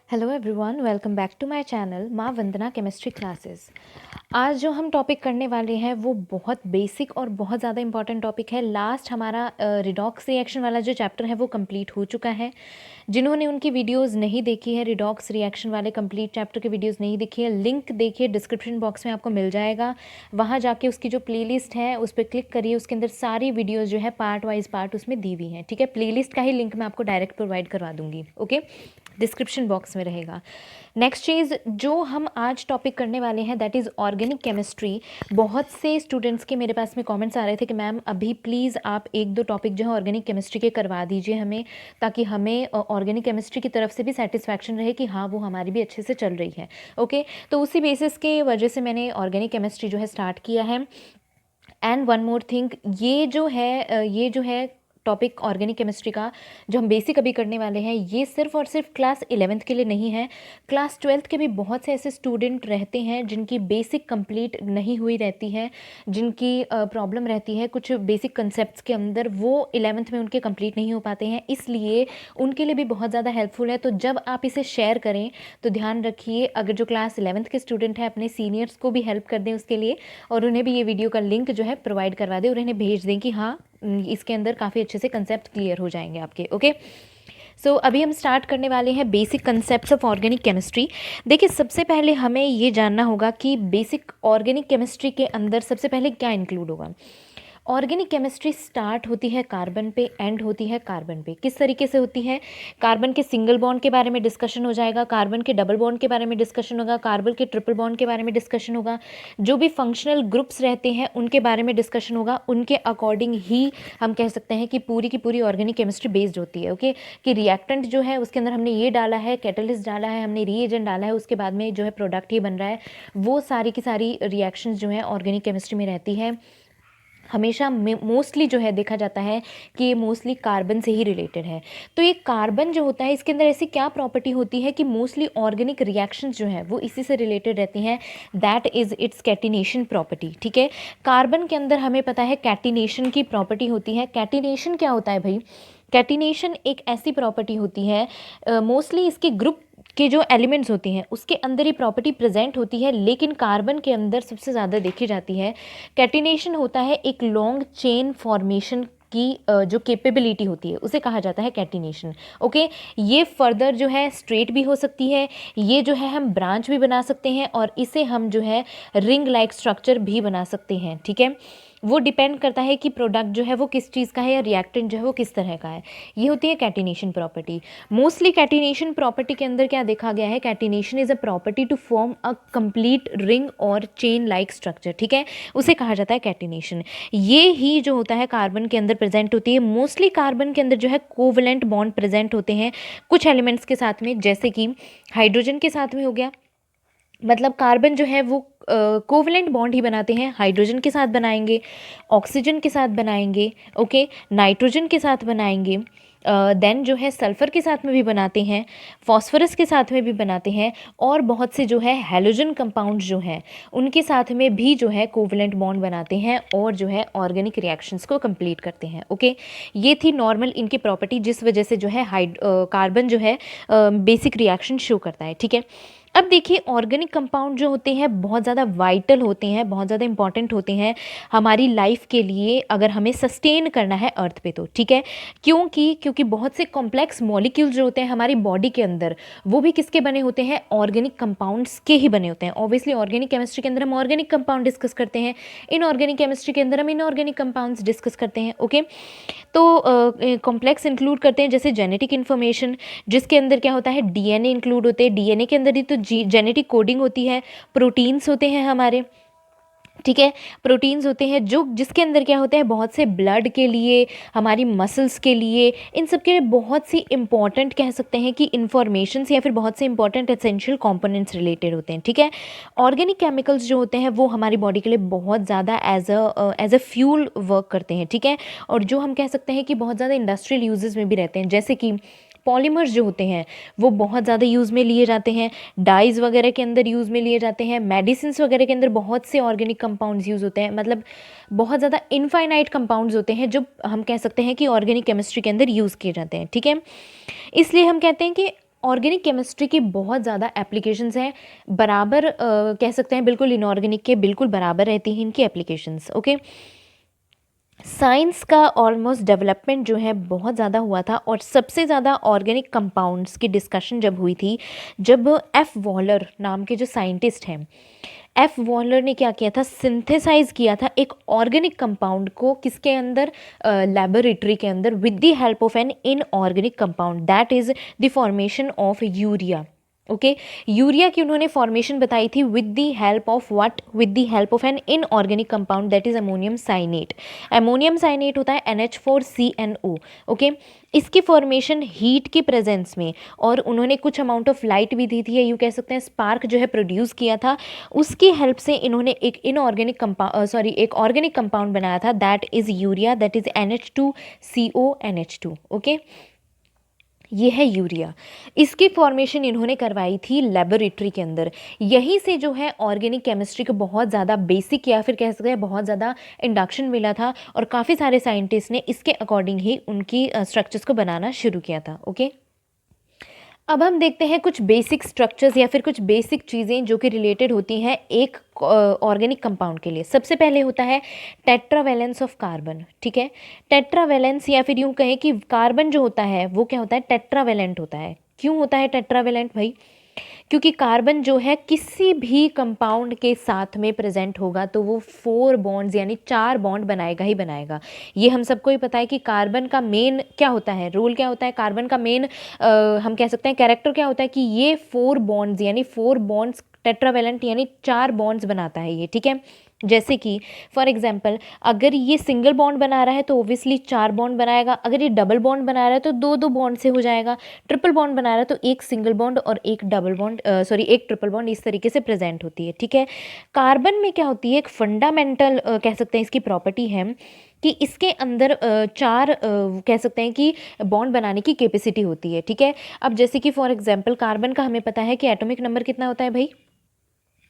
Hello everyone, welcome back to my channel Maa Vandana chemistry classes. आज जो हम टॉपिक करने वाले हैं वो बहुत बेसिक और बहुत ज़्यादा इंपॉर्टेंट टॉपिक है। लास्ट हमारा रिडॉक्स रिएक्शन वाला जो चैप्टर है वो कंप्लीट हो चुका है। जिन्होंने उनकी वीडियोस नहीं देखी है, रिडॉक्स रिएक्शन वाले कंप्लीट चैप्टर की वीडियोस नहीं देखी है, लिंक देखिए, डिस्क्रिप्शन बॉक्स में आपको मिल जाएगा। वहाँ जाके उसकी जो प्लेलिस्ट है उस पर क्लिक करिए, उसके अंदर सारी वीडियोज़ जो है पार्ट वाइज पार्ट उसमें दी हुई हैं। ठीक है, प्लेलिस्ट का ही लिंक मैं आपको डायरेक्ट प्रोवाइड करवा दूँगी। ओके, डिस्क्रिप्शन बॉक्स में रहेगा। नेक्स्ट चीज़ जो हम आज टॉपिक करने वाले हैं दैट इज़ ऑर्गेनिक केमिस्ट्री। बहुत से स्टूडेंट्स के मेरे पास में कमेंट्स आ रहे थे कि मैम अभी प्लीज़ आप एक दो टॉपिक जो है ऑर्गेनिक केमिस्ट्री के करवा दीजिए हमें, ताकि हमें ऑर्गेनिक केमिस्ट्री की तरफ से भी सेटिस्फैक्शन रहे कि हाँ वो हमारी भी अच्छे से चल रही है। ओके, तो उसी बेसिस के वजह से मैंने ऑर्गेनिक केमिस्ट्री जो है स्टार्ट किया है। एंड वन मोर थिंग, ये जो है टॉपिक ऑर्गेनिक केमिस्ट्री का जो हम बेसिक अभी करने वाले हैं, ये सिर्फ और सिर्फ क्लास 11th के लिए नहीं है। क्लास 12th के भी बहुत से ऐसे स्टूडेंट रहते हैं जिनकी बेसिक कंप्लीट नहीं हुई रहती है, जिनकी प्रॉब्लम रहती है कुछ बेसिक कंसेप्ट्स के अंदर, वो 11th में उनके कंप्लीट नहीं हो पाते हैं, इसलिए उनके लिए भी बहुत ज़्यादा हेल्पफुल है। तो जब आप इसे शेयर करें तो ध्यान रखिए, अगर जो क्लास 11th के स्टूडेंट हैं अपने सीनियर्स को भी हेल्प कर दें उसके लिए, और उन्हें भी ये वीडियो का लिंक जो है प्रोवाइड करवा दें और उन्हें भेज दें कि हाँ इसके अंदर काफ़ी अच्छे से कंसेप्ट क्लियर हो जाएंगे आपके। ओके, सो अभी हम स्टार्ट करने वाले हैं basic concepts of organic chemistry. देखिए, सबसे पहले हमें ये जानना होगा कि बेसिक ऑर्गेनिक केमिस्ट्री के अंदर सबसे पहले क्या इंक्लूड होगा। ऑर्गेनिक केमिस्ट्री स्टार्ट होती है कार्बन पे, एंड होती है कार्बन पे। किस तरीके से होती है? कार्बन के सिंगल बॉन्ड के बारे में डिस्कशन हो जाएगा, कार्बन के डबल बॉन्ड के बारे में डिस्कशन होगा, कार्बन के ट्रिपल बॉन्ड के बारे में डिस्कशन होगा, जो भी फंक्शनल ग्रुप्स रहते हैं उनके बारे में डिस्कशन होगा। उनके अकॉर्डिंग ही हम कह सकते हैं कि पूरी की पूरी ऑर्गेनिक केमिस्ट्री बेस्ड होती है। ओके, कि रिएक्टेंट जो है उसके अंदर हमने ये डाला है, कैटलिस्ट डाला है, हमने रीएजेंट डाला है, उसके बाद में जो है प्रोडक्ट ये बन रहा है, वो सारी की सारी रिएक्शंस जो है ऑर्गेनिक केमिस्ट्री में रहती है। हमेशा मोस्टली जो है देखा जाता है कि ये मोस्टली कार्बन से ही रिलेटेड है। तो ये कार्बन जो होता है इसके अंदर ऐसी क्या प्रॉपर्टी होती है कि मोस्टली ऑर्गेनिक रिएक्शंस जो है वो इसी से रिलेटेड रहती हैं, that is it's catenation property. ठीक है, कार्बन के अंदर हमें पता है कैटिनेशन की प्रॉपर्टी होती है। कैटिनेशन क्या होता है भाई? कैटिनेशन एक ऐसी प्रॉपर्टी होती है, मोस्टली इसके ग्रुप के जो एलिमेंट्स होती हैं उसके अंदर ये प्रॉपर्टी प्रेजेंट होती है, लेकिन कार्बन के अंदर सबसे ज़्यादा देखी जाती है। कैटिनेशन होता है एक लॉन्ग चेन फॉर्मेशन की जो कैपेबिलिटी होती है उसे कहा जाता है कैटिनेशन। ओके, ये फर्दर जो है स्ट्रेट भी हो सकती है, ये जो है हम ब्रांच भी बना सकते हैं, और इसे हम जो है रिंग लाइक स्ट्रक्चर भी बना सकते हैं। ठीक है, वो डिपेंड करता है कि प्रोडक्ट जो है वो किस चीज़ का है या रिएक्टेंट जो है वो किस तरह का है। ये होती है catenation property. Mostly catenation property के अंदर क्या देखा गया है? Catenation is a property to form a complete ring और चेन लाइक स्ट्रक्चर। ठीक है, उसे कहा जाता है कैटिनेशन। ये ही जो होता है कार्बन के अंदर प्रेजेंट होती है। मोस्टली कार्बन के अंदर जो है कोवलेंट बॉन्ड प्रेजेंट होते हैं कुछ एलिमेंट्स के साथ में, जैसे कि हाइड्रोजन के साथ में हो गया, मतलब कार्बन जो है वो कोवलेंट बॉन्ड ही बनाते हैं, हाइड्रोजन के साथ बनाएंगे, ऑक्सीजन के साथ बनाएंगे, ओके, नाइट्रोजन के साथ बनाएंगे, देन जो है सल्फ़र के साथ में भी बनाते हैं, फॉस्फोरस के साथ में भी बनाते हैं, और बहुत से जो है हैलोजन कंपाउंड जो हैं उनके साथ में भी जो है कोवलेंट बॉन्ड बनाते हैं और जो है ऑर्गेनिक रिएक्शंस को कंप्लीट करते हैं। ओके, ये थी नॉर्मल इनकी प्रॉपर्टी जिस वजह से जो है कार्बन जो है बेसिक रिएक्शन शो करता है। ठीक है, अब देखिए, ऑर्गेनिक कंपाउंड जो होते हैं बहुत ज़्यादा वाइटल होते हैं, बहुत ज़्यादा इंपॉर्टेंट होते हैं हमारी लाइफ के लिए, अगर हमें सस्टेन करना है अर्थ पे तो। ठीक है, क्योंकि बहुत से कॉम्प्लेक्स मॉलिक्यूल्स जो होते हैं हमारी बॉडी के अंदर, वो भी किसके बने होते हैं? ऑर्गेनिक कंपाउंड्स के ही बने होते हैं। ऑब्वियसली ऑर्गेनिक केमिस्ट्री के अंदर हम ऑर्गेनिक कंपाउंड डिस्कस करते हैं, इनऑर्गेनिक केमिस्ट्री के अंदर हम इनऑर्गेनिक कंपाउंड्स डिस्कस करते हैं। ओके, तो कॉम्प्लेक्स इंक्लूड करते हैं जैसे जेनेटिक इन्फॉर्मेशन, जिसके अंदर क्या होता है? डीएनए इंक्लूड होते हैं। डीएनए के अंदर ही तो जेनेटिक कोडिंग होती है। प्रोटीन्स होते हैं हमारे, ठीक है, प्रोटीन्स होते हैं जो जिसके अंदर क्या होता है? बहुत से ब्लड के लिए, हमारी मसल्स के लिए, इन सब के लिए बहुत सी इंपॉर्टेंट कह सकते हैं कि इंफॉर्मेशंस या फिर बहुत से इंपॉर्टेंट एसेंशियल कंपोनेंट्स रिलेटेड होते हैं। ठीक है, ऑर्गेनिक केमिकल्स जो होते हैं वो हमारी बॉडी के लिए बहुत ज़्यादा एज अ फ्यूल वर्क करते हैं। ठीक है, और जो हम कह सकते हैं कि बहुत ज़्यादा इंडस्ट्रियल यूजेस में भी रहते हैं, जैसे कि पॉलीमर्स जो होते हैं वो बहुत ज़्यादा यूज़ में लिए जाते हैं, डाइज़ वगैरह के अंदर यूज़ में लिए जाते हैं, मेडिसिन्स वगैरह के अंदर बहुत से ऑर्गेनिक कंपाउंड्स यूज़ होते हैं, मतलब बहुत ज़्यादा इनफाइनाइट कंपाउंड्स होते हैं जो हम कह सकते हैं कि ऑर्गेनिक केमिस्ट्री के अंदर यूज़ किए जाते हैं। ठीक है, इसलिए हम कहते हैं कि ऑर्गेनिक केमिस्ट्री की बहुत ज़्यादा एप्लीकेशंस हैं, बराबर कह सकते हैं बिल्कुल इनऑर्गेनिक के बिल्कुल बराबर रहती हैं इनकी एप्लीकेशंस। ओके, साइंस का ऑलमोस्ट डेवलपमेंट जो है बहुत ज़्यादा हुआ था, और सबसे ज़्यादा ऑर्गेनिक कंपाउंड्स की डिस्कशन जब हुई थी, जब एफ वॉलर नाम के जो साइंटिस्ट हैं, एफ वॉलर ने क्या किया था, सिंथेसाइज किया था एक ऑर्गेनिक कंपाउंड को, किसके अंदर, लेबोरेटरी के अंदर, with the help of an inorganic compound, that is the formation of urea. Okay, urea की उन्होंने फॉर्मेशन बताई थी with the help of what, with the help of an inorganic compound that is ammonium cyanate. Ammonium cyanate होता है NH4CnO। Okay, इसकी formation heat की presence में, और उन्होंने कुछ अमाउंट ऑफ लाइट भी दी थी, या यूँ कह सकते हैं स्पार्क जो है प्रोड्यूस किया था, उसकी हेल्प से इन्होंने एक इनऑर्गेनिक एक ऑर्गेनिक कंपाउंड बनाया था, that is urea, that is NH2CONH2। Okay, ये है यूरिया। इसकी फॉर्मेशन इन्होंने करवाई थी लेबोरेटरी के अंदर। यहीं से जो है ऑर्गेनिक केमिस्ट्री को बहुत ज़्यादा बेसिक, या फिर कह सकते हैं बहुत ज़्यादा इंडक्शन मिला था, और काफ़ी सारे साइंटिस्ट ने इसके अकॉर्डिंग ही उनकी स्ट्रक्चर्स को बनाना शुरू किया था। ओके, अब हम देखते हैं कुछ बेसिक स्ट्रक्चर्स या फिर कुछ बेसिक चीज़ें जो कि रिलेटेड होती हैं एक ऑर्गेनिक कंपाउंड के लिए। सबसे पहले होता है टेट्रावैलेंस ऑफ कार्बन। ठीक है, टेट्रावैलेंस, या फिर यूँ कहें कि कार्बन जो होता है वो क्या होता है, टेट्रावैलेंट होता है। क्यों होता है टेट्रावैलेंट भाई? क्योंकि कार्बन जो है किसी भी कंपाउंड के साथ में प्रेजेंट होगा तो वो 4 बॉन्ड्स यानी 4 बॉन्ड बनाएगा ही बनाएगा। ये हम सबको ही पता है कि कार्बन का मेन क्या होता है, रोल क्या होता है, कार्बन का मेन हम कह सकते हैं कैरेक्टर क्या होता है, कि ये 4 बॉन्ड्स यानी 4 बॉन्ड्स टेट्रावेलेंट यानी 4 बॉन्ड्स बनाता है ये। ठीक है, जैसे कि फॉर एग्जांपल अगर ये सिंगल बॉन्ड बना रहा है तो ओब्वियसली 4 बॉन्ड बनाएगा, अगर ये डबल बॉन्ड बना रहा है तो 2-2 बॉन्ड से हो जाएगा, ट्रिपल बॉन्ड बना रहा है तो एक सिंगल बॉन्ड और एक डबल बॉन्ड एक ट्रिपल बॉन्ड इस तरीके से प्रेजेंट होती है। ठीक है, कार्बन में क्या होती है, एक फंडामेंटल कह सकते हैं इसकी प्रॉपर्टी है कि इसके अंदर 4 कह सकते हैं कि बॉन्ड बनाने की कैपेसिटी होती है। ठीक है, अब जैसे कि फॉर एग्जांपल कार्बन का हमें पता है कि एटॉमिक नंबर कितना होता है भाई,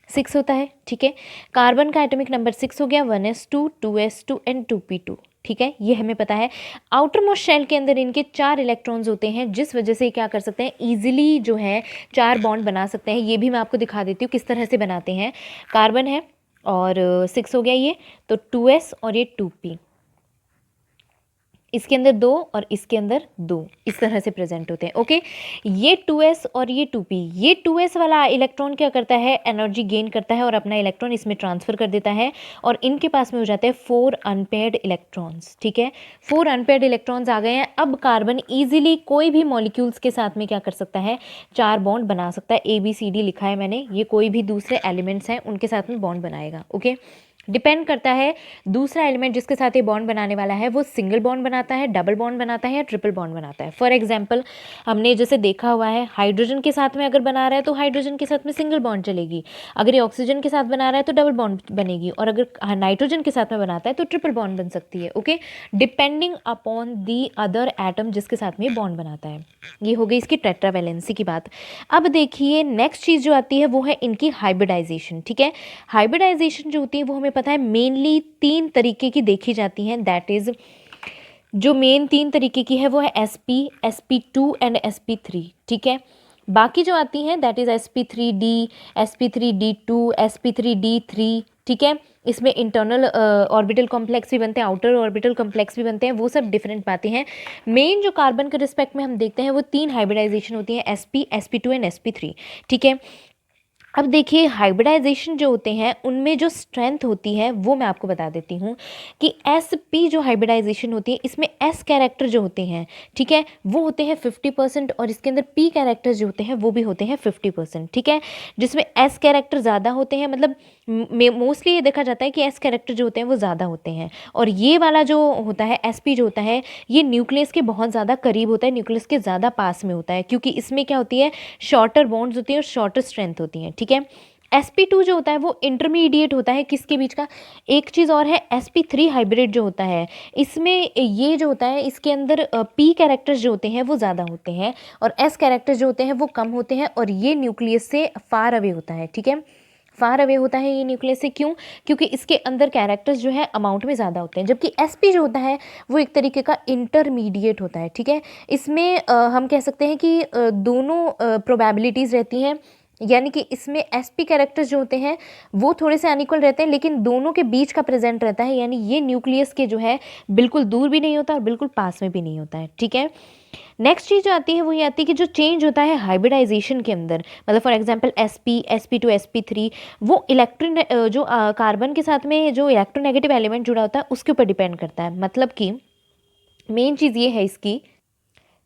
6 होता है। ठीक है, कार्बन का एटॉमिक नंबर 6 हो गया, 1s2 2s2 एंड 2p2। ठीक है, ये हमें पता है। आउटर मोस्ट शेल के अंदर इनके 4 इलेक्ट्रॉन्स होते हैं, जिस वजह से क्या कर सकते हैं, ईजिली जो है 4 बॉन्ड बना सकते हैं। ये भी मैं आपको दिखा देती हूँ किस तरह से बनाते हैं। कार्बन है और 6 हो गया ये, तो 2s और ये 2p, इसके अंदर 2 और इसके अंदर 2, इस तरह से प्रेजेंट होते हैं। ओके, ये 2s और ये 2p, ये 2s वाला इलेक्ट्रॉन क्या करता है, एनर्जी गेन करता है और अपना इलेक्ट्रॉन इसमें ट्रांसफर कर देता है, और इनके पास में हो जाते हैं 4 अनपेयर्ड इलेक्ट्रॉन्स। ठीक है, 4 अनपेयर्ड इलेक्ट्रॉन्स आ गए हैं। अब कार्बन ईजिली कोई भी मॉलिक्यूल्स के साथ में क्या कर सकता है, 4 बॉन्ड बना सकता है। ABCD लिखा है मैंने, ये कोई भी दूसरे एलिमेंट्स हैं उनके साथ में बॉन्ड बनाएगा। ओके, डिपेंड करता है दूसरा एलिमेंट जिसके साथ ये बॉन्ड बनाने वाला है वो सिंगल बॉन्ड बनाता है, डबल बॉन्ड बनाता है या ट्रिपल बॉन्ड बनाता है। फॉर एग्जांपल हमने जैसे देखा हुआ है, हाइड्रोजन के साथ में अगर बना रहा है तो हाइड्रोजन के साथ में सिंगल बॉन्ड चलेगी, अगर ये ऑक्सीजन के साथ बना रहा है तो डबल बॉन्ड बनेगी, और अगर नाइट्रोजन के साथ में बनाता है तो ट्रिपल बॉन्ड बन सकती है। Okay, depending upon the other atom जिसके साथ में बॉन्ड बनाता है। ये हो गई इसकी टेट्रावैलेंसी की बात। अब देखिए नेक्स्ट चीज़ जो आती है वो है इनकी हाइब्रिडाइजेशन। ठीक है, हाइब्रिडाइजेशन जो होती है वो हमें पता है मेनली 3 तरीके की देखी जाती हैं, दैट इज़ जो मेन 3 तरीके की है वो है sp, sp2 एंड sp3। ठीक है, बाकी जो आती हैं that is sp3d, sp3d2, sp3d3। ठीक है, इसमें इंटरनल ऑर्बिटल कॉम्प्लेक्स भी बनते हैं, आउटर ऑर्बिटल कॉम्प्लेक्स भी बनते हैं, वो सब डिफरेंट बातें हैं। मेन जो कार्बन के रिस्पेक्ट में हम देखते हैं वो 3 हाइब्रिडाइजेशन होती हैं, sp, sp2 एंड sp3। ठीक है, अब देखिए हाइब्रिडाइजेशन जो होते हैं उनमें जो स्ट्रेंथ होती है वो मैं आपको बता देती हूँ कि sp जो हाइब्रिडाइजेशन होती है इसमें s कैरेक्टर जो होते हैं, ठीक है, वो होते हैं 50%, और इसके अंदर p कैरेक्टर्स जो होते हैं वो भी होते हैं 50%। ठीक है, जिसमें s कैरेक्टर ज़्यादा होते हैं, मतलब मोस्टली ये देखा जाता है कि s कैरेक्टर जो होते हैं वो ज़्यादा होते हैं, और ये वाला जो होता है sp जो होता है ये न्यूक्लियस के बहुत ज़्यादा करीब होता है, न्यूक्लियस के ज़्यादा पास में होता है, क्योंकि इसमें क्या होती है, शॉर्टर बॉन्ड्स होती हैं और शॉर्टर स्ट्रेंथ होती हैं। ठीक है, sp2 जो होता है वो इंटरमीडिएट होता है किसके बीच का, एक चीज़ और है sp3 हाइब्रिड जो होता है, इसमें ये जो होता है इसके अंदर p कैरेक्टर्स जो होते हैं वो ज़्यादा होते हैं और s कैरेक्टर्स जो होते हैं वो कम होते हैं, और ये न्यूक्लियस से फार अवे होता है। ठीक है, फार अवे होता है ये न्यूक्लियस से। क्यों? क्योंकि इसके अंदर कैरेक्टर्स जो है अमाउंट में ज़्यादा होते हैं, जबकि sp जो होता है वो एक तरीके का इंटरमीडिएट होता है, ठीक है। इसमें हम कह सकते हैं कि दोनों प्रोबेबिलिटीज़ रहती हैं, यानी कि इसमें sp कैरेक्टर्स जो होते हैं वो थोड़े से अनइक्वल रहते हैं, लेकिन दोनों के बीच का प्रेजेंट रहता है, यानी ये न्यूक्लियस के जो है बिल्कुल दूर भी नहीं होता और बिल्कुल पास में भी नहीं होता है, ठीक है। नेक्स्ट चीज़ जो आती है वो ये आती है कि जो चेंज होता है हाइब्रिडाइजेशन के अंदर, मतलब for example sp sp2 sp3, वो इलेक्ट्रॉन जो कार्बन के साथ में जो इलेक्ट्रोनेगेटिव एलिमेंट जुड़ा होता है उसके ऊपर डिपेंड करता है। मतलब कि मेन चीज़ ये है इसकी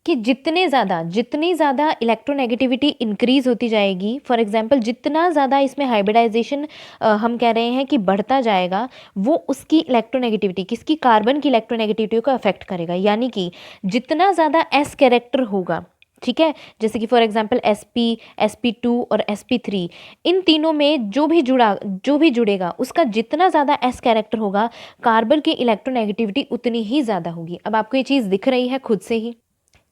कि जितनी ज़्यादा इलेक्ट्रोनेगेटिविटी इंक्रीज होती जाएगी, फॉर एग्जांपल जितना ज़्यादा इसमें हाइब्रिडाइजेशन हम कह रहे हैं कि बढ़ता जाएगा, वो उसकी इलेक्ट्रोनेगेटिविटी, किसकी, कार्बन की इलेक्ट्रोनेगेटिविटी को अफेक्ट करेगा। यानी कि जितना ज़्यादा s कैरेक्टर होगा, ठीक है, जैसे कि फॉर एग्जांपल sp sp2 और sp3, इन तीनों में जो भी जुड़ेगा उसका जितना ज़्यादा s कैरेक्टर होगा, कार्बन की इलेक्ट्रोनेगेटिविटी उतनी ही ज़्यादा होगी। अब आपको ये चीज़ दिख रही है खुद से ही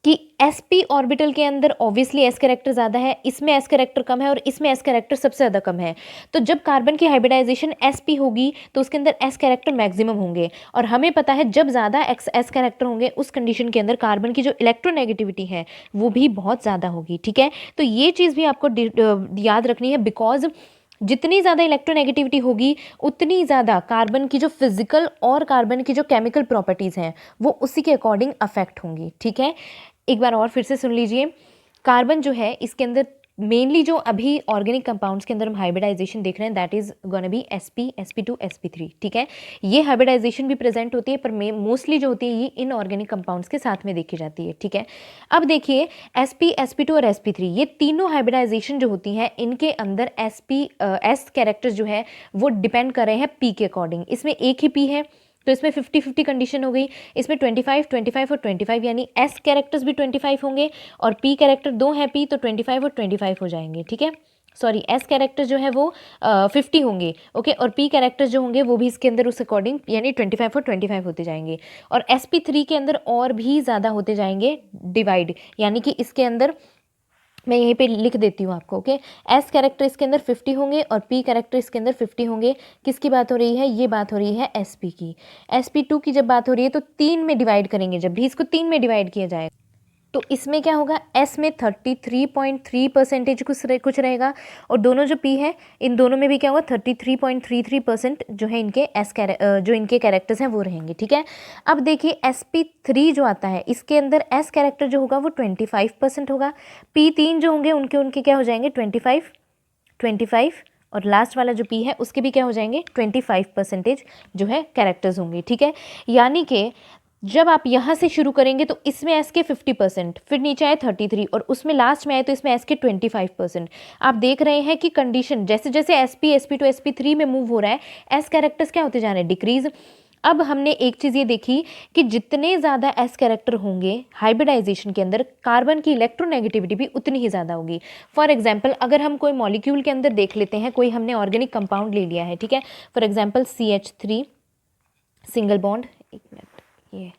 कि sp ऑर्बिटल के अंदर ऑब्वियसली s कैरेक्टर ज़्यादा है, इसमें s कैरेक्टर कम है और इसमें s कैरेक्टर सबसे ज़्यादा कम है। तो जब कार्बन की हाइब्रिडाइजेशन sp होगी तो उसके अंदर s कैरेक्टर मैक्सिमम होंगे, और हमें पता है जब ज़्यादा s कैरेक्टर होंगे उस कंडीशन के अंदर कार्बन की जो इलेक्ट्रोनेगेटिविटी है वो भी बहुत ज़्यादा होगी, ठीक है। तो ये चीज़ भी आपको याद रखनी है, बिकॉज जितनी ज़्यादा इलेक्ट्रोनेगेटिविटी होगी उतनी ज़्यादा कार्बन की जो फिजिकल और कार्बन की जो केमिकल प्रॉपर्टीज़ हैं वो उसी के अकॉर्डिंग अफेक्ट होंगी, ठीक है। एक बार और फिर से सुन लीजिए, कार्बन जो है इसके अंदर मेनली जो अभी ऑर्गेनिक कंपाउंड्स के अंदर हम हाइब्रिडाइजेशन देख रहे हैं that is gonna be sp sp2 sp3, ठीक है। ये हाइब्रिडाइजेशन भी प्रेजेंट होती है पर मोस्टली जो होती है ये इन ऑर्गेनिक कंपाउंड्स के साथ में देखी जाती है, ठीक है। अब देखिए sp sp2 और sp3 ये तीनों हाइब्रिडाइजेशन जो होती है इनके अंदर s कैरेक्टर जो है वो डिपेंड कर रहे हैं p के अकॉर्डिंग। इसमें एक ही p है तो इसमें 50-50 कंडीशन हो गई, इसमें 25 और 25 यानी s कैरेक्टर्स भी 25 होंगे और p कैरेक्टर दो हैं p, तो 25 और 25 हो जाएंगे, ठीक है। सॉरी, s कैरेक्टर जो है वो 50 होंगे, ओके, और p कैरेक्टर जो होंगे वो भी इसके अंदर उस अकॉर्डिंग यानी 25 और 25 होते जाएंगे, और sp3 के अंदर और भी ज़्यादा होते जाएंगे डिवाइड, यानी कि इसके अंदर मैं यहीं पे लिख देती हूँ आपको, ओके। s कैरेक्टर इसके अंदर 50 होंगे और p कैरेक्टर इसके अंदर 50 होंगे। किसकी बात हो रही है? ये बात हो रही है sp की। sp2 की जब बात हो रही है तो 3 में डिवाइड करेंगे, जब भी इसको 3 में डिवाइड किया जाए तो इसमें क्या होगा, s में 33.3% कुछ रहेगा, और दोनों जो p है इन दोनों में भी क्या होगा 33.33% जो है इनके जो इनके कैरेक्टर्स हैं वो रहेंगे, ठीक है। अब देखिए sp3 जो आता है इसके अंदर s कैरेक्टर जो होगा वो 25% होगा, p3 जो होंगे उनके उनके क्या हो जाएंगे 25 और लास्ट वाला जो p है उसके भी क्या हो जाएंगे 25% जो है कैरेक्टर्स होंगे, ठीक है। यानी कि जब आप यहाँ से शुरू करेंगे तो इसमें s के 50%, फिर नीचे आए 33 और उसमें लास्ट में आए तो इसमें s के 25%। आप देख रहे हैं कि कंडीशन जैसे जैसे sp sp2 sp3 में मूव हो रहा है s कैरेक्टर्स क्या होते जा रहे हैं, डिक्रीज। अब हमने एक चीज़ ये देखी कि जितने ज़्यादा s कैरेक्टर होंगे हाइब्रिडाइजेशन के अंदर कार्बन की इलेक्ट्रोनेगेटिविटी भी उतनी ही ज़्यादा होगी। फॉर एग्जांपल अगर हम कोई मॉलिक्यूल के अंदर देख लेते हैं, कोई हमने ऑर्गेनिक कंपाउंड ले लिया है, ठीक है, for example CH3 single bond, एक मिनट, ये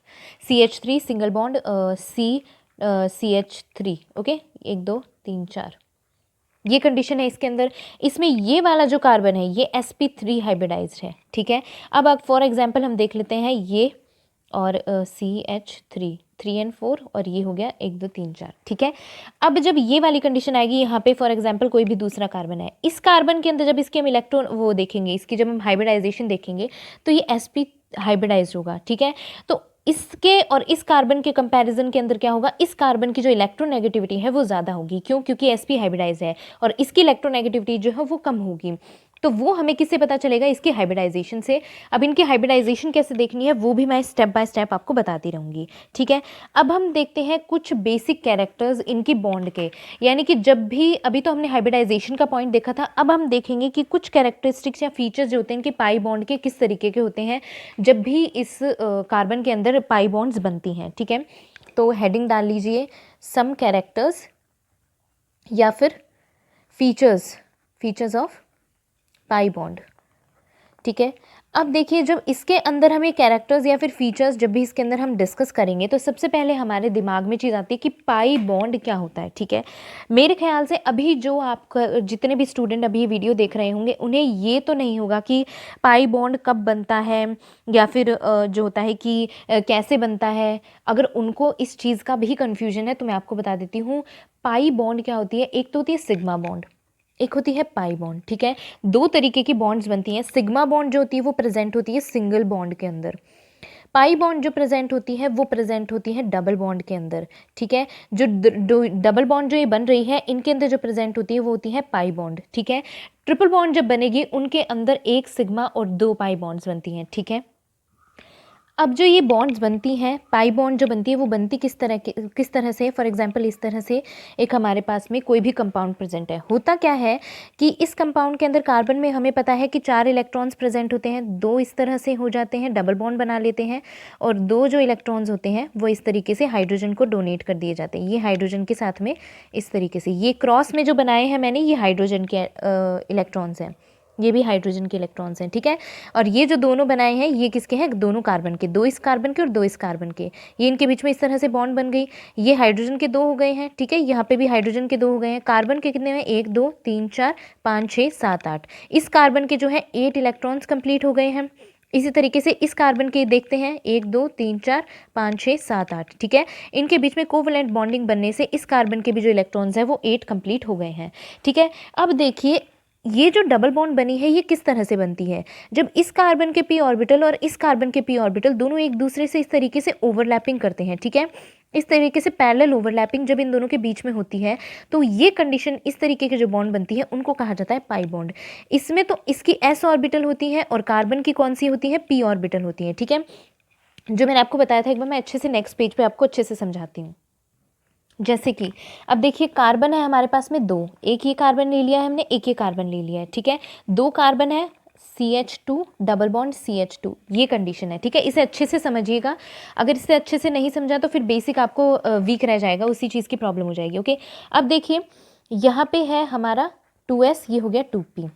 CH3 single bond CH3, okay, 1 2 3 4 ये कंडीशन है इसके अंदर। इसमें ये वाला जो कार्बन है ये sp3 हाइब्रिडाइज्ड है, ठीक है। अब फॉर एग्जांपल हम देख लेते हैं ये और CH3 3 और 4 और ये हो गया 1 2 3 4, ठीक है। अब जब ये वाली कंडीशन आएगी यहाँ पे फॉर एग्जांपल कोई भी दूसरा कार्बन है, इस कार्बन के अंदर जब इसके हम इलेक्ट्रॉन वो देखेंगे, इसकी जब हम हाइब्रिडाइजेशन देखेंगे तो ये sp हाइब्रिडाइज्ड होगा, ठीक है। तो इसके और इस कार्बन के कंपैरिजन के अंदर क्या होगा, इस कार्बन की जो इलेक्ट्रोनेगेटिविटी है वो ज़्यादा होगी। क्यों? क्योंकि sp हाइब्रिडाइज है और इसकी इलेक्ट्रोनेगेटिविटी जो है वो कम होगी। तो वो हमें किससे पता चलेगा, इसकी हाइब्रिडाइजेशन से। अब इनकी हाइब्रिडाइजेशन कैसे देखनी है वो भी मैं स्टेप बाय स्टेप आपको बताती रहूँगी, ठीक है। अब हम देखते हैं कुछ बेसिक कैरेक्टर्स इनकी बॉन्ड के, यानी कि जब भी अभी तो हमने हाइब्रिडाइजेशन का पॉइंट देखा था, अब हम देखेंगे कि कुछ कैरेक्टरिस्टिक्स या फीचर्स जो होते हैं इनके पाई बॉन्ड के किस तरीके के होते हैं जब भी इस कार्बन के अंदर पाई बॉन्ड्स बनती हैं, ठीक है। तो हेडिंग डाल लीजिए सम कैरेक्टर्स या फिर फीचर्स ऑफ पाई बॉन्ड, ठीक है। अब देखिए, जब इसके अंदर हमें कैरेक्टर्स या फिर फीचर्स जब भी इसके अंदर हम डिस्कस करेंगे तो सबसे पहले हमारे दिमाग में चीज़ आती है कि पाई बॉन्ड क्या होता है, ठीक है। मेरे ख्याल से अभी जो आपका जितने भी स्टूडेंट अभी ये वीडियो देख रहे होंगे उन्हें ये तो नहीं होगा कि पाई बॉन्ड कब बनता है, या फिर जो होता है कि कैसे बनता है। अगर उनको इस चीज़ का भी कन्फ्यूजन है तो मैं आपको बता देती हूँ। पाई बॉन्ड क्या होती है, एक तो होती है सिग्मा बॉन्ड, एक होती है पाई बॉन्ड, ठीक है। दो तरीके की बॉन्ड्स बनती हैं। सिग्मा बॉन्ड जो होती है वो प्रेजेंट होती है सिंगल बॉन्ड के अंदर। पाई बॉन्ड जो प्रेजेंट होती है वो प्रेजेंट होती है डबल बॉन्ड के अंदर, ठीक है। जो डबल बॉन्ड जो ये बन रही है इनके अंदर जो प्रेजेंट होती है वो होती है पाई बॉन्ड, ठीक है। ट्रिपल बॉन्ड जब बनेगी उनके अंदर एक सिग्मा और दो पाई बॉन्ड्स बनती हैं, ठीक है। अब जो ये बॉन्ड्स बनती हैं, पाई बॉन्ड जो बनती है वो बनती किस तरह से, फॉर एग्जांपल इस तरह से। एक हमारे पास में कोई भी कंपाउंड प्रेजेंट है, होता क्या है कि इस कंपाउंड के अंदर कार्बन में हमें पता है कि 4 इलेक्ट्रॉन्स प्रेजेंट होते हैं। 2 इस तरह से हो जाते हैं, डबल बॉन्ड बना लेते हैं, और 2 जो इलेक्ट्रॉन्स होते हैं वो इस तरीके से हाइड्रोजन को डोनेट कर दिए जाते हैं। ये हाइड्रोजन के साथ में इस तरीके से, ये क्रॉस में जो बनाए हैं मैंने, ये हाइड्रोजन के इलेक्ट्रॉन्स हैं, ये भी हाइड्रोजन के इलेक्ट्रॉन्स हैं, ठीक है। और ये जो दोनों बनाए हैं ये किसके हैं, दोनों कार्बन के, 2 इस कार्बन के और 2 इस कार्बन के। ये इनके बीच में इस तरह से बॉन्ड बन गई। ये हाइड्रोजन के 2 हो गए हैं, ठीक है। यहाँ पे भी हाइड्रोजन के 2 हो गए हैं। कार्बन के कितने हैं, 1 2 3 4 5 6 7 8। इस कार्बन के जो है 8 इलेक्ट्रॉन्स कंप्लीट हो गए हैं। इसी तरीके से इस कार्बन के देखते हैं, 1 2 3 4 5 6 7 8, ठीक है। इनके बीच में कोवैलेंट बॉन्डिंग बनने से इस कार्बन के भी जो इलेक्ट्रॉन्स हैं वो 8 कंप्लीट हो गए हैं, ठीक है। अब देखिए, ये जो डबल बॉन्ड बनी है ये किस तरह से बनती है, जब इस कार्बन के पी ऑर्बिटल और इस कार्बन के पी ऑर्बिटल दोनों एक दूसरे से इस तरीके से ओवरलैपिंग करते हैं, ठीक है। इस तरीके से पैरेलल ओवरलैपिंग जब इन दोनों के बीच में होती है तो ये कंडीशन, इस तरीके की जो बॉन्ड बनती है उनको कहा जाता है पाई बॉन्ड। इसमें तो इसकी एस ऑर्बिटल होती है और कार्बन की कौन सी होती है, पी ऑर्बिटल होती है, ठीक है। जो मैंने आपको बताया था, एक बार मैं अच्छे से नेक्स्ट पेज पे आपको अच्छे से समझाती हूँ। जैसे कि अब देखिए, कार्बन है हमारे पास में 2, एक ये कार्बन ले लिया है हमने, एक ये कार्बन ले लिया है, ठीक है। 2 कार्बन है, CH2 डबल बॉन्ड CH2, ये कंडीशन है, ठीक है। इसे अच्छे से समझिएगा। अगर इसे अच्छे से नहीं समझा तो फिर बेसिक आपको वीक रह जाएगा, उसी चीज़ की प्रॉब्लम हो जाएगी, ओके। अब देखिए, यहाँ पे है हमारा 2s, ये हो गया 2p,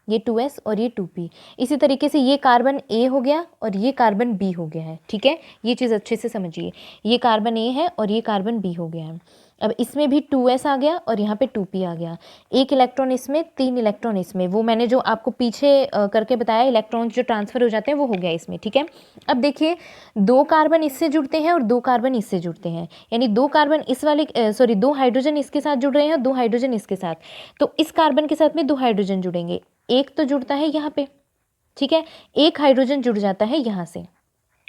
ये 2s और ये 2p। इसी तरीके से ये कार्बन A हो गया और ये कार्बन B हो गया है, ठीक है। ये चीज़ अच्छे से समझिए, ये कार्बन A है और ये कार्बन B हो गया है। अब इसमें भी 2s आ गया और यहाँ पे 2p आ गया। 1 इलेक्ट्रॉन इसमें, 3 इलेक्ट्रॉन इसमें, वो मैंने जो आपको पीछे करके बताया, इलेक्ट्रॉन्स जो ट्रांसफ़र हो जाते हैं वो हो गया इसमें, ठीक है। अब देखिए, 2 कार्बन इससे जुड़ते हैं और 2 कार्बन इससे जुड़ते हैं, यानी 2 कार्बन इस वाले 2 हाइड्रोजन इसके साथ जुड़ रहे हैं और 2 हाइड्रोजन इसके साथ। तो इस कार्बन के साथ में 2 हाइड्रोजन जुड़ेंगे, एक तो जुड़ता है यहाँ पे, ठीक है। एक हाइड्रोजन जुड़ जाता है यहाँ से,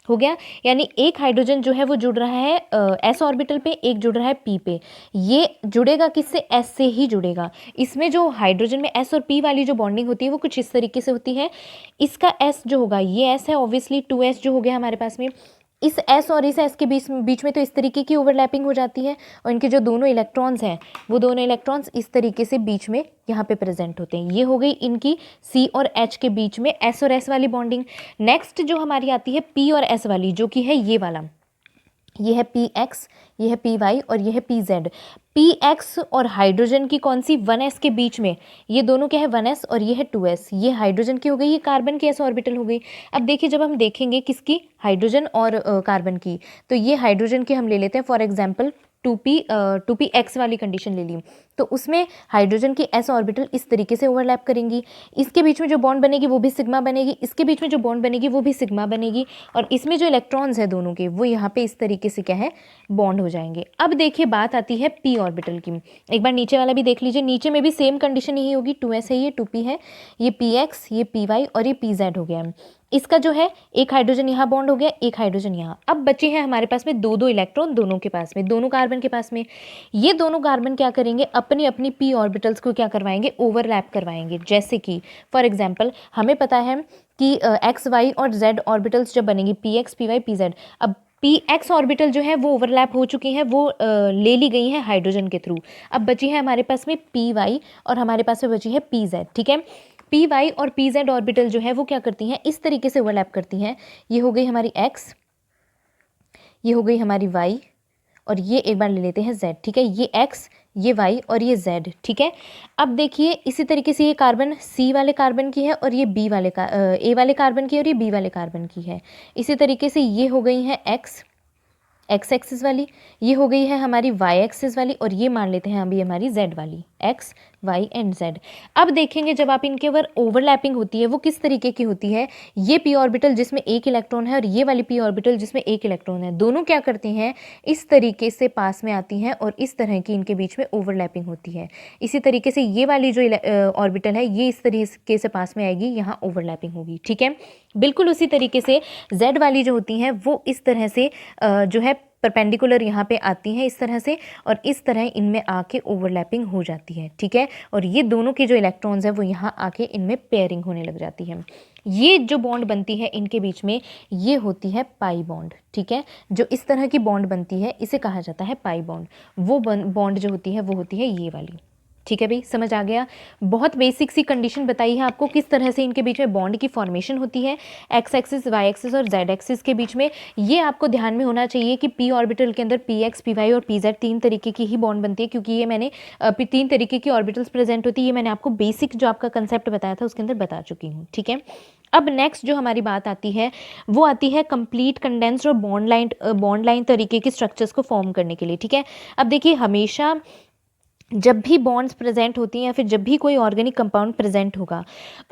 हो गया। यानी एक हाइड्रोजन जो है वो जुड़ रहा है s ऑर्बिटल पे, एक जुड़ रहा है p पे। ये जुड़ेगा किससे, s से ही जुड़ेगा। इसमें जो हाइड्रोजन में s और p वाली जो बॉन्डिंग होती है वो कुछ इस तरीके से होती है। इसका s जो होगा, ये s है ऑब्वियसली, 2s जो हो गया हमारे पास में। इस s और इस s के बीच में तो इस तरीके की ओवरलैपिंग हो जाती है, और इनके जो दोनों इलेक्ट्रॉन्स हैं वो दोनों इलेक्ट्रॉन्स इस तरीके से बीच में यहाँ पे प्रेजेंट होते हैं। ये हो गई इनकी C और H के बीच में S और S वाली बॉन्डिंग। नेक्स्ट जो हमारी आती है P और S वाली, जो कि है ये वाला, ये है PX, ये है PY और ये है PZ। PX और हाइड्रोजन की कौन सी, 1s के बीच में, ये दोनों क्या है 1s और ये है 2s। ये हाइड्रोजन की हो गई, ये कार्बन की s ऑर्बिटल हो गई। अब देखिए, जब हम देखेंगे किसकी, हाइड्रोजन और कार्बन की, तो ये हाइड्रोजन की हम ले लेते हैं फॉर एग्जाम्पल 2px वाली कंडीशन ले ली, तो उसमें हाइड्रोजन की s ऑर्बिटल इस तरीके से ओवरलैप करेंगी। इसके बीच में जो बॉन्ड बनेगी वो भी सिग्मा बनेगी, इसके बीच में जो बॉन्ड बनेगी वो भी सिग्मा बनेगी, और इसमें जो इलेक्ट्रॉन्स हैं दोनों के वो यहाँ पे इस तरीके से क्या है, बॉन्ड हो जाएंगे। अब देखिए, बात आती है p ऑर्बिटल की। एक बार नीचे वाला भी देख लीजिए, नीचे में भी सेम कंडीशन यही होगी, 2s है, ये 2p है, ये px, ये py और ये pz हो गया। इसका जो है एक हाइड्रोजन यहाँ बॉन्ड हो गया, एक हाइड्रोजन यहाँ। अब बचे हैं हमारे पास में 2 इलेक्ट्रॉन दोनों के पास में, दोनों कार्बन के पास में। ये दोनों कार्बन क्या करेंगे, अपनी अपनी p ऑर्बिटल्स को क्या करवाएंगे, ओवरलैप करवाएंगे। जैसे कि फॉर एग्जांपल हमें पता है कि x y और z ऑर्बिटल्स जब बनेंगी, px py pz, अब px ऑर्बिटल जो है वो ओवरलैप हो चुकी हैं, वो ले ली गई हैं हाइड्रोजन के थ्रू। अब बची है हमारे पास में py और हमारे पास में बची है pz, ठीक है। py और pz ऑर्बिटल जो है वो क्या करती हैं, इस तरीके से ओवरलैप करती हैं। ये हो गई हमारी x, ये हो गई हमारी y और ये एक बार ले लेते हैं Z, ठीक है, ये X, ये Y और ये Z, ठीक है। अब देखिए इसी तरीके से ये कार्बन C वाले कार्बन की है और ये B वाले A वाले कार्बन की है और ये B वाले कार्बन की है। इसी तरीके से ये हो गई है X एक्सिस वाली, ये हो गई है हमारी Y एक्सिस वाली और ये मान लेते हैं अभी हमारी Z वाली, X Y एंड Z। अब देखेंगे जब आप इनके ऊपर ओवरलैपिंग होती है वो किस तरीके की होती है। ये p ऑर्बिटल जिसमें एक इलेक्ट्रॉन है और ये वाली p ऑर्बिटल जिसमें एक इलेक्ट्रॉन है, दोनों क्या करती हैं, इस तरीके से पास में आती हैं और इस तरह की इनके बीच में ओवरलैपिंग होती है। इसी तरीके से ये वाली जो ऑर्बिटल है ये इस तरीके से पास में आएगी, यहाँ ओवरलैपिंग होगी, ठीक है। बिल्कुल उसी तरीके से Z वाली जो होती हैं वो इस तरह से जो है परपेंडिकुलर यहाँ पे आती हैं इस तरह से, और इस तरह इनमें आके ओवरलैपिंग हो जाती है, ठीक है। और ये दोनों के जो इलेक्ट्रॉन्स हैं वो यहाँ आके इनमें पेयरिंग होने लग जाती है। ये जो बॉन्ड बनती है इनके बीच में ये होती है पाई बॉन्ड, ठीक है। जो इस तरह की बॉन्ड बनती है इसे कहा जाता है पाई बॉन्ड। वो बॉन्ड जो होती है वो होती है ये वाली, ठीक है भाई, समझ आ गया। बहुत बेसिक सी कंडीशन बताई है आपको किस तरह से इनके बीच में बॉन्ड की फॉर्मेशन होती है, एक्स एक्सिस, वाई एक्सिस और जेड एक्सिस के बीच में। ये आपको ध्यान में होना चाहिए कि पी ऑर्बिटल के अंदर पी एक्स, पी वाई और पी जेड 3 तरीके की ही बॉन्ड बनती है, क्योंकि ये मैंने 3 तरीके की ऑर्बिटल्स प्रेजेंट होती है, ये मैंने आपको बेसिक जो आपका कंसेप्ट बताया था उसके अंदर बता चुकी हूँ, ठीक है। अब नेक्स्ट जो हमारी बात आती है वो आती है कंप्लीट कंडेंस्ड और बॉन्ड लाइन तरीके के स्ट्रक्चर्स को फॉर्म करने के लिए, ठीक है। अब देखिए हमेशा जब भी बॉन्ड्स प्रेजेंट होती हैं या फिर जब भी कोई ऑर्गेनिक कंपाउंड प्रेजेंट होगा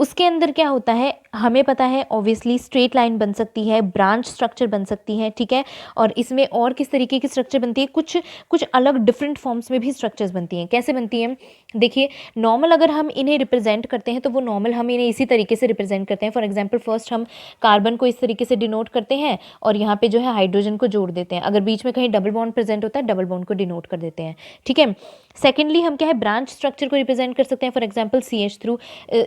उसके अंदर क्या होता है हमें पता है, ऑब्वियसली स्ट्रेट लाइन बन सकती है, ब्रांच स्ट्रक्चर बन सकती है, ठीक है। और इसमें और किस तरीके की स्ट्रक्चर बनती है, कुछ अलग डिफरेंट फॉर्म्स में भी स्ट्रक्चर्स बनती हैं। कैसे बनती हैं, देखिए नॉर्मल अगर हम इन्हें रिप्रेजेंट करते हैं तो वो नॉर्मल हम इन्हें इसी तरीके से रिप्रेजेंट करते हैं। फॉर एग्जाम्पल फर्स्ट हम कार्बन को इस तरीके से डिनोट करते हैं और यहाँ पे जो है हाइड्रोजन को जोड़ देते हैं। अगर बीच में कहीं डबल बॉन्ड प्रेजेंट होता है डबल बॉन्ड को डिनोट कर देते हैं, ठीक है। सेकेंडली हम क्या है ब्रांच स्ट्रक्चर को रिप्रेजेंट कर सकते हैं। फॉर एग्जाम्पल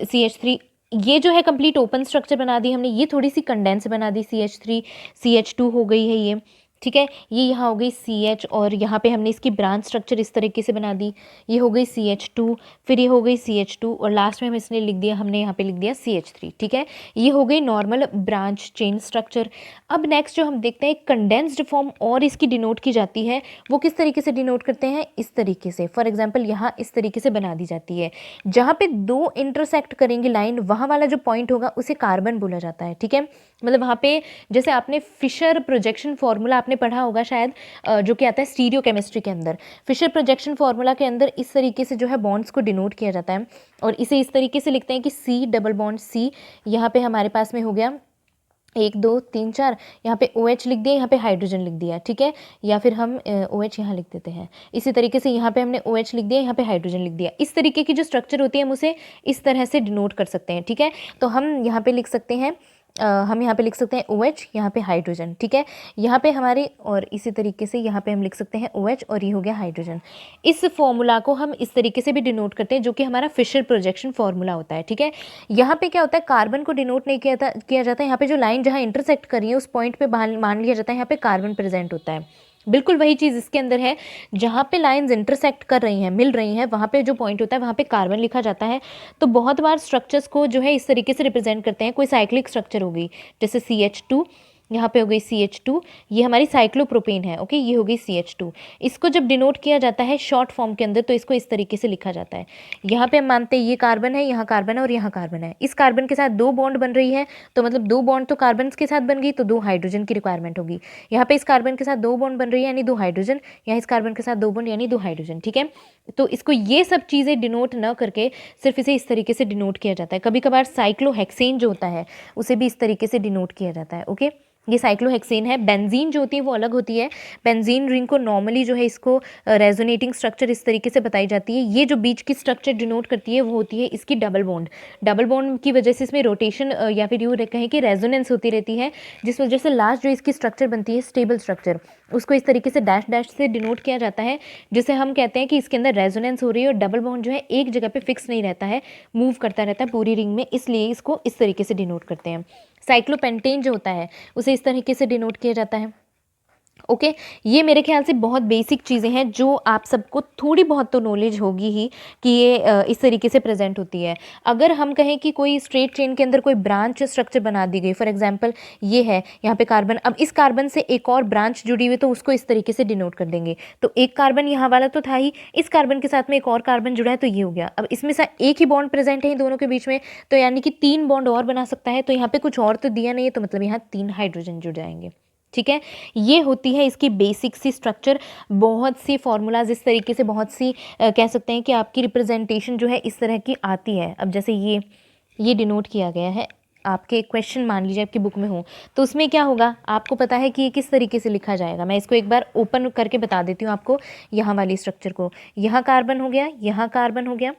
CH3 ये जो है कंप्लीट ओपन स्ट्रक्चर बना दी हमने, ये थोड़ी सी कंडेंस बना दी, CH3 CH2 हो गई है ये, ठीक है। ये यहाँ हो गई CH और यहाँ पे हमने इसकी ब्रांच स्ट्रक्चर इस तरीके से बना दी, ये हो गई CH2, फिर ये हो गई CH2 और लास्ट में हम इसने लिख दिया, हमने यहाँ पे लिख दिया CH3, ठीक है। ये हो गई नॉर्मल ब्रांच चेन स्ट्रक्चर। अब नेक्स्ट जो हम देखते हैं कंडेंस्ड फॉर्म और इसकी डिनोट की जाती है, वो किस तरीके से डिनोट करते हैं, इस तरीके से। फॉर एग्जाम्पल यहाँ इस तरीके से बना दी जाती है, जहाँ पे दो इंटरसेक्ट करेंगे लाइन, वहाँ वाला जो पॉइंट होगा उसे कार्बन बोला जाता है, ठीक है। मतलब वहाँ पे जैसे आपने फिशर प्रोजेक्शन फॉर्मूला आपने पढ़ा होगा शायद, जो कि आता है स्टीरियो केमिस्ट्री के अंदर। फिशर प्रोजेक्शन फॉर्मूला के अंदर इस तरीके से जो है बॉन्ड्स को डिनोट किया जाता है और इसे इस तरीके से लिखते हैं कि C डबल बॉन्ड C, यहाँ पे हमारे पास में हो गया 1 2 3 4, यहाँ पे OH लिख दिया, यहाँ पे हाइड्रोजन लिख दिया, ठीक है। या फिर हम OH यहाँ लिख देते हैं, इसी तरीके से यहाँ पे हमने OH लिख दिया, यहाँ पे हाइड्रोजन लिख दिया। इस तरीके की जो स्ट्रक्चर होती है हम उसे इस तरह से डिनोट कर सकते हैं, ठीक है। तो हम यहाँ पे लिख सकते हैं हम यहाँ पे लिख सकते हैं OH, यहाँ पे हाइड्रोजन, ठीक है। यहाँ पे हमारे और इसी तरीके से यहाँ पे हम लिख सकते हैं OH और ये हो गया हाइड्रोजन। इस फॉर्मूला को हम इस तरीके से भी डिनोट करते हैं, जो कि हमारा फिशर प्रोजेक्शन फॉर्मूला होता है, ठीक है। यहाँ पे क्या होता है, कार्बन को डिनोट नहीं किया जाता है। यहाँ पे जो लाइन जहाँ इंटरसेक्ट कर रही है उस पॉइंट पे मान लिया जाता है यहाँ पे कार्बन प्रेजेंट होता है। बिल्कुल वही चीज़ इसके अंदर है, जहाँ पे लाइंस इंटरसेक्ट कर रही हैं, मिल रही हैं, वहाँ पे जो पॉइंट होता है वहाँ पे कार्बन लिखा जाता है। तो बहुत बार स्ट्रक्चर्स को जो है इस तरीके से रिप्रेजेंट करते हैं। कोई साइक्लिक स्ट्रक्चर होगी जैसे CH2, यहाँ पे हो गई CH2, ये हमारी साइक्लोप्रोपेन है, ओके, ये हो गई CH2। इसको जब डिनोट किया जाता है शॉर्ट फॉर्म के अंदर तो इसको इस तरीके से लिखा जाता है। यहाँ पे हम मानते हैं ये कार्बन है, यहाँ कार्बन है और यहाँ कार्बन है। इस कार्बन के साथ 2 बॉन्ड बन रही है, तो मतलब 2 बॉन्ड तो कार्बन के साथ बन गई, तो 2 हाइड्रोजन की रिक्वायरमेंट होगी। यहाँ पे इस कार्बन के साथ 2 बॉन्ड बन रही है यानी 2 हाइड्रोजन, यहाँ इस कार्बन के साथ 2 बॉन्ड यानी 2 हाइड्रोजन, ठीक है। तो इसको ये सब चीज़ें डिनोट न करके सिर्फ इसे इस तरीके से डिनोट किया जाता है। कभी कभार साइक्लोहेक्सेन जो होता है उसे भी इस तरीके से डिनोट किया जाता है, ओके। ये साइक्लोहेक्सेन है। बेंजीन जो होती है वो अलग होती है। बेंजीन रिंग को नॉर्मली जो है इसको रेजोनेटिंग स्ट्रक्चर इस तरीके से बताई जाती है। ये जो बीच की स्ट्रक्चर डिनोट करती है वो होती है इसकी डबल बॉन्ड। डबल बॉन्ड की वजह से इसमें रोटेशन या फिर यूँ कहें कि रेजोनेंस होती रहती है, जिस वजह से लास्ट जो इसकी स्ट्रक्चर बनती है स्टेबल स्ट्रक्चर, उसको इस तरीके से डैश डैश से डिनोट किया जाता है, जिसे हम कहते हैं कि इसके अंदर रेजोनेंस हो रही है और डबल बॉन्ड जो है एक जगह पे फिक्स नहीं रहता है, मूव करता रहता है पूरी रिंग में, इसलिए इसको इस तरीके से डिनोट करते हैं। साइक्लोपेंटेन जो होता है उसे इस तरीके से डिनोट किया जाता है। ओके ये मेरे ख्याल से बहुत बेसिक चीज़ें हैं जो आप सबको थोड़ी बहुत तो नॉलेज होगी ही कि ये इस तरीके से प्रेजेंट होती है। अगर हम कहें कि कोई स्ट्रेट चेन के अंदर कोई ब्रांच स्ट्रक्चर बना दी गई, फॉर एग्जांपल ये है यहाँ पे कार्बन, अब इस कार्बन से एक और ब्रांच जुड़ी हुई तो उसको इस तरीके से डिनोट कर देंगे। तो एक कार्बन यहाँ वाला तो था ही, इस कार्बन के साथ में एक और कार्बन जुड़ा है तो ये हो गया। अब इसमें से एक ही बॉन्ड प्रेजेंट है इन दोनों के बीच में, तो यानी कि 3 बॉन्ड और बना सकता है। तो यहाँ पे कुछ और तो दिया नहीं है, तो मतलब यहाँ 3 हाइड्रोजन जुड़ जाएंगे। ठीक है, ये होती है इसकी बेसिक सी स्ट्रक्चर। बहुत सी फॉर्मूलाज इस तरीके से, बहुत सी कह सकते हैं कि आपकी रिप्रेजेंटेशन जो है इस तरह की आती है। अब जैसे ये डिनोट किया गया है, आपके क्वेश्चन मान लीजिए आपकी बुक में हो तो उसमें क्या होगा, आपको पता है कि ये किस तरीके से लिखा जाएगा। मैं इसको एक बार ओपन करके बता देती हूँ आपको। यहाँ वाली स्ट्रक्चर को, यहाँ कार्बन हो गया, यहाँ कार्बन हो गया,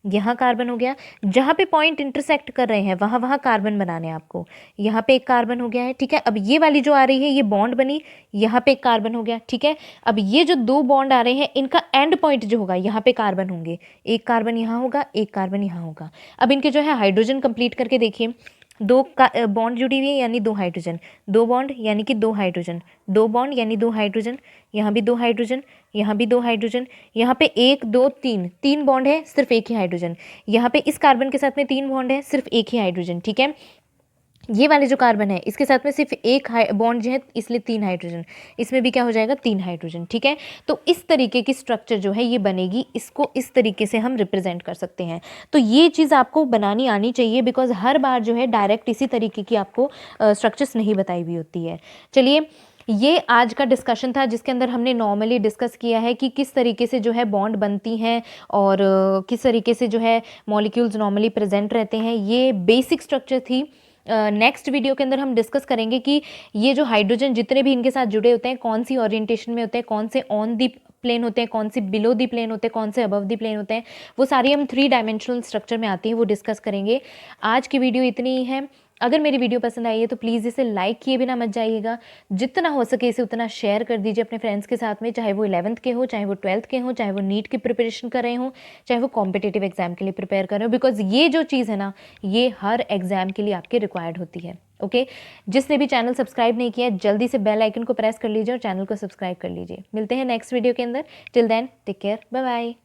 यहाँ कार्बन हो गया, जहाँ पे पॉइंट इंटरसेक्ट कर रहे हैं वहाँ वहाँ कार्बन बनाने हैं आपको। यहाँ पे एक कार्बन हो गया है, ठीक है। अब ये वाली जो आ रही है ये बॉन्ड बनी, यहाँ पे एक कार्बन हो गया, ठीक है। अब ये जो 2 बॉन्ड आ रहे हैं इनका एंड पॉइंट जो होगा यहाँ पे कार्बन होंगे, एक कार्बन यहाँ होगा, एक कार्बन यहाँ होगा। अब इनके जो है हाइड्रोजन कंप्लीट करके देखिए, 2 का बॉन्ड जुड़ी हुई है यानी 2 हाइड्रोजन, 2 बॉन्ड यानी कि 2 हाइड्रोजन, 2 बॉन्ड यानी 2 हाइड्रोजन, यहाँ भी 2 हाइड्रोजन, यहाँ भी 2 हाइड्रोजन, यहाँ पे 1 2 3 3 बॉन्ड है, सिर्फ एक ही हाइड्रोजन। यहाँ पे इस कार्बन के साथ में 3 बॉन्ड है, सिर्फ एक ही हाइड्रोजन, ठीक है। ये वाले जो कार्बन है इसके साथ में सिर्फ एक बॉन्ड जो है, इसलिए 3 हाइड्रोजन। इसमें भी क्या हो जाएगा, 3 हाइड्रोजन, ठीक है। तो इस तरीके की स्ट्रक्चर जो है ये बनेगी, इसको इस तरीके से हम रिप्रेजेंट कर सकते हैं। तो ये चीज़ आपको बनानी आनी चाहिए, बिकॉज हर बार जो है डायरेक्ट इसी तरीके की आपको स्ट्रक्चर्स नहीं बताई हुई होती है। चलिए, ये आज का डिस्कशन था जिसके अंदर हमने नॉर्मली डिस्कस किया है कि किस तरीके से जो है बॉन्ड बनती हैं और किस तरीके से जो है मॉलिक्यूल्स नॉर्मली प्रेजेंट रहते हैं। ये बेसिक स्ट्रक्चर थी। नेक्स्ट वीडियो के अंदर हम डिस्कस करेंगे कि ये जो हाइड्रोजन जितने भी इनके साथ जुड़े होते हैं कौन सी ओरिएंटेशन में होते हैं, कौन से ऑन दी प्लेन होते हैं, कौन से बिलो दी प्लेन होते हैं, कौन से अबव दी प्लेन होते हैं। वो सारी हम 3 डायमेंशनल स्ट्रक्चर में आती हैं, वो डिस्कस करेंगे। आज की वीडियो इतनी ही है। अगर मेरी वीडियो पसंद आई है तो प्लीज़ इसे लाइक किए बिना मत जाइएगा। जितना हो सके इसे उतना शेयर कर दीजिए अपने फ्रेंड्स के साथ में, चाहे वो 11th के हो, चाहे वो 12th के हो, चाहे वो नीट की प्रिपरेशन कर रहे हो, चाहे वो कॉम्पिटिटिव एग्जाम के लिए प्रिपेयर कर रहे हो। बिकॉज ये जो चीज़ है ना, ये हर एग्जाम के लिए आपके रिक्वायर्ड होती है। ओके, जिसने भी चैनल सब्सक्राइब नहीं किया जल्दी से बेल आइकन को प्रेस कर लीजिए और चैनल को सब्सक्राइब कर लीजिए। मिलते हैं नेक्स्ट वीडियो के अंदर। Till then take care, bye bye.